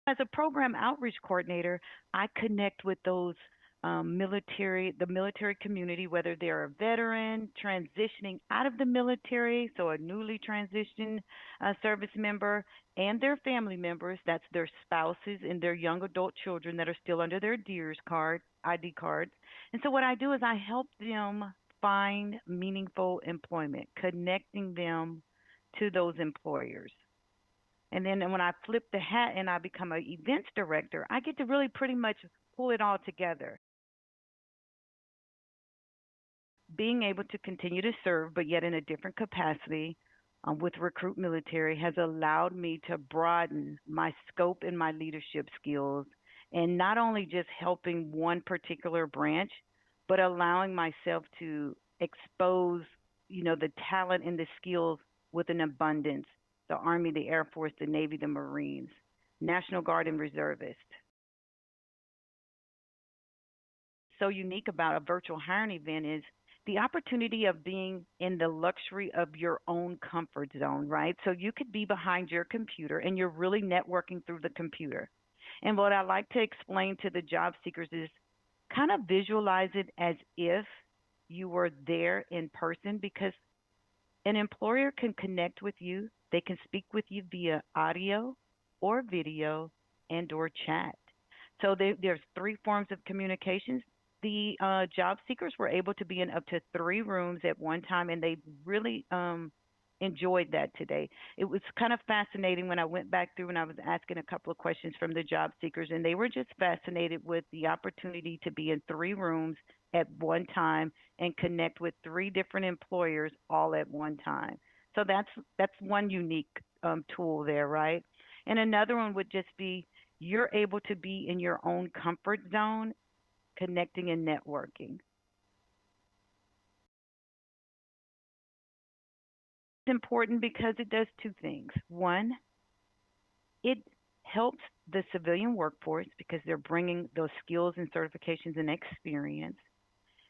As a program outreach coordinator, I connect with those the military community, whether they're a veteran transitioning out of the military, so a newly transitioned service member, and their family members, that's their spouses and their young adult children that are still under their DEERS card, ID cards. And so what I do is I help them find meaningful employment, connecting them to those employers. And then when I flip the hat and I become an events director, I get to really pretty much pull it all together. Being able to continue to serve, but yet in a different capacity with Recruit Military has allowed me to broaden my scope and my leadership skills, and not only just helping one particular branch, but allowing myself to expose, the talent and the skills with an abundance. The Army, the Air Force, the Navy, the Marines, National Guard, and reservists. So unique about a virtual hiring event is the opportunity of being in the luxury of your own comfort zone, right? So you could be behind your computer and you're really networking through the computer. And what I like to explain to the job seekers is kind of visualize it as if you were there in person, because an employer can connect with you, they can speak with you via audio or video and or chat. So there's three forms of communications. The job seekers were able to be in up to three rooms at one time, and they really enjoyed that today. It was kind of fascinating when I went back through and I was asking a couple of questions from the job seekers, and they were just fascinated with the opportunity to be in three rooms at one time and connect with three different employers all at one time. So that's one unique tool there, right? And another one would just be you're able to be in your own comfort zone, connecting and networking. It's important because it does two things. One, it helps the civilian workforce because they're bringing those skills and certifications and experience.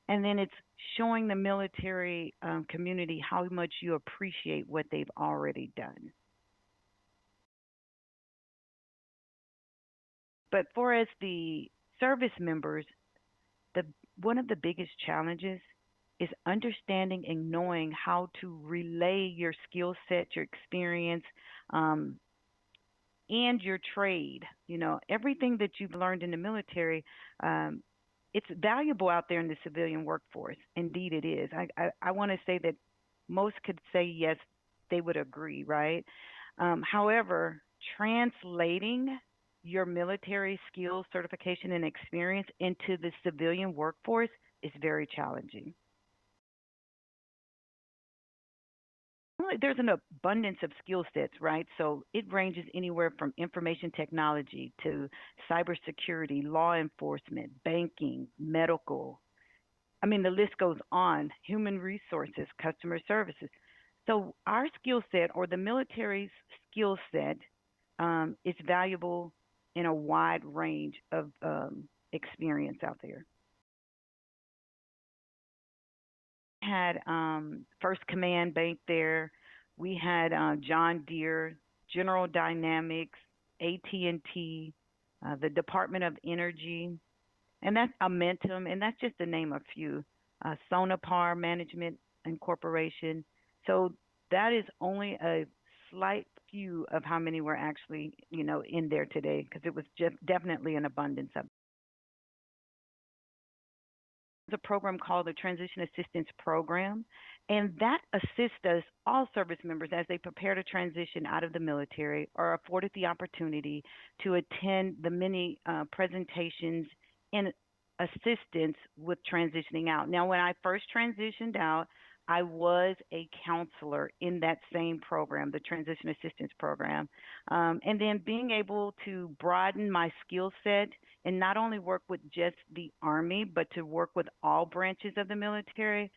And then it's showing the military community how much you appreciate what they've already done. But for as the service members, the one of the biggest challenges is understanding and knowing how to relay your skill set, your experience, um, and your trade. Everything that you've learned in the military, um, it's valuable out there in the civilian workforce. Indeed, it is. I want to say that most could say yes, they would agree, right? However, translating your military skills, certification, and experience into the civilian workforce is very challenging. There's an abundance of skill sets, right? So it ranges anywhere from information technology to cybersecurity, law enforcement, banking, medical. I mean, the list goes on. Human resources, customer services. So our skill set, or the military's skill set, is valuable in a wide range of experience out there. Had First Command Bank there. We had John Deere, General Dynamics, AT&T, the Department of Energy, and that's Amentum, and that's just to name a few. Sonopar Management Incorporation. So that is only a slight few of how many were actually, in there today, because it was just definitely an abundance of. A program called the Transition Assistance Program, and that assists us, all service members, as they prepare to transition out of the military, are afforded the opportunity to attend the many presentations and assistance with transitioning out. Now, when I first transitioned out, I was a counselor in that same program, the Transition Assistance Program. And then being able to broaden my skill set and not only work with just the Army, but to work with all branches of the military,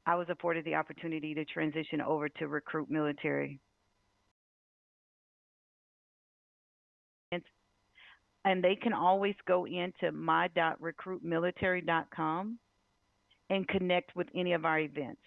I was afforded the opportunity to transition over to Recruit Military. And, and they can always go into my.recruitmilitary.com and connect with any of our events.